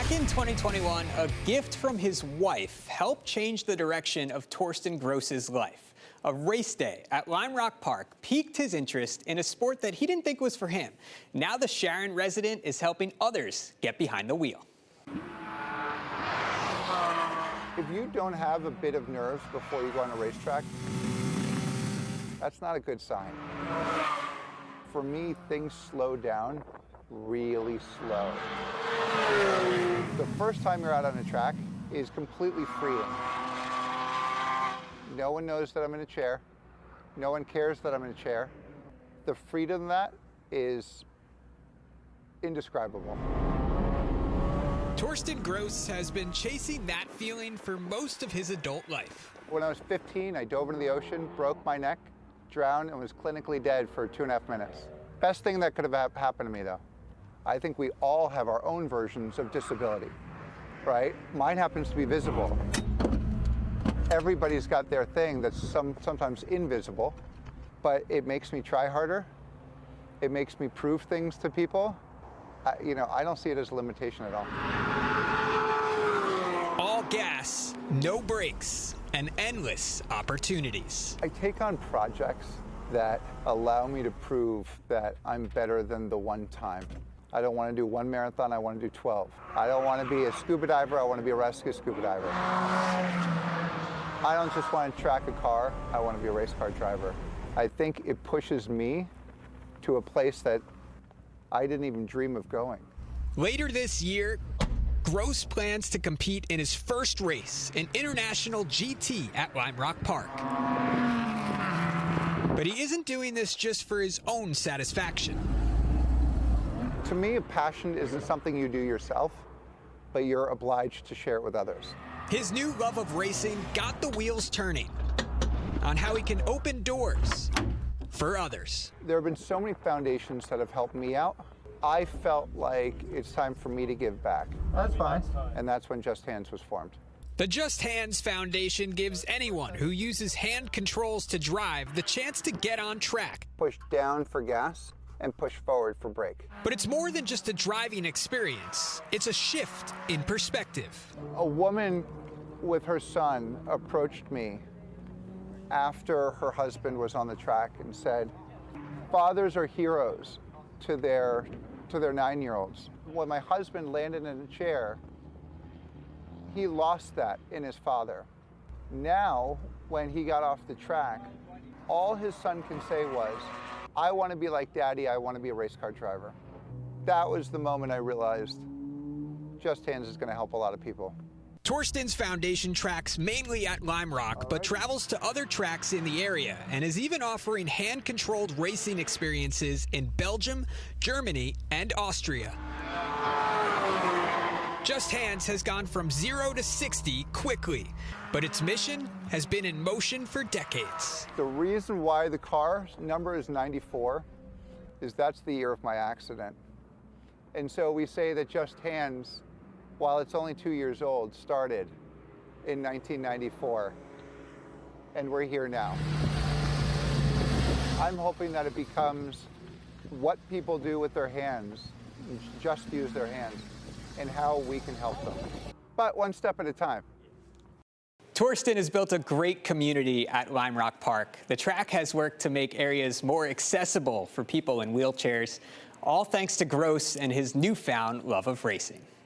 Back in 2021, a gift from his wife helped change the direction of Torsten Gross's life. A race day at Lime Rock Park piqued his interest in a sport that he didn't think was for him. Now the Sharon resident is helping others get behind the wheel. If you don't have a bit of nerves before you go on a racetrack, that's not a good sign. For me, things slow down really slow. The first time you're out on a track is completely freeing. No one knows that I'm in a chair. No one cares that I'm in a chair. The freedom of that is indescribable. Torsten Gross has been chasing that feeling for most of his adult life. When I was 15, I dove into the ocean, broke my neck, drowned, and was clinically dead for 2.5 minutes. Best thing that could have happened to me, though. I think we all have our own versions of disability, right? Mine happens to be visible. Everybody's got their thing that's sometimes invisible, but it makes me try harder. It makes me prove things to people. I don't see it as a limitation at all. All gas, no brakes, and endless opportunities. I take on projects that allow me to prove that I'm better than the one time. I don't want to do one marathon, I want to do 12. I don't want to be a scuba diver, I want to be a rescue scuba diver. I don't just want to track a car, I want to be a race car driver. I think it pushes me to a place that I didn't even dream of going. Later this year, Gross plans to compete in his first race, an international GT at Lime Rock Park. But he isn't doing this just for his own satisfaction. To me, a passion isn't something you do yourself, but you're obliged to share it with others. His new love of racing got the wheels turning on how he can open doors for others. There have been so many foundations that have helped me out. I felt like it's time for me to give back. That's fine. And that's when Just Hands was formed. The Just Hands Foundation gives anyone who uses hand controls to drive the chance to get on track. Push down for gas and push forward for brake. But it's more than just a driving experience. It's a shift in perspective. A woman with her son approached me after her husband was on the track and said, fathers are heroes to their 9-year-olds. When my husband landed in a chair, he lost that in his father. Now, when he got off the track, all his son can say was, I want to be like Daddy, I want to be a race car driver. That was the moment I realized Just Hands is going to help a lot of people. Torsten's foundation tracks mainly at Lime Rock, but travels to other tracks in the area and is even offering hand-controlled racing experiences in Belgium, Germany, and Austria. Just Hands has gone from 0 to 60 quickly, but its mission has been in motion for decades. The reason why the car number is 94 is that's the year of my accident. And so we say that Just Hands, while it's only 2 years old, started in 1994, and we're here now. I'm hoping that it becomes what people do with their hands, just use their hands, and how we can help them. But one step at a time. Torsten has built a great community at Lime Rock Park. The track has worked to make areas more accessible for people in wheelchairs, all thanks to Gross and his newfound love of racing.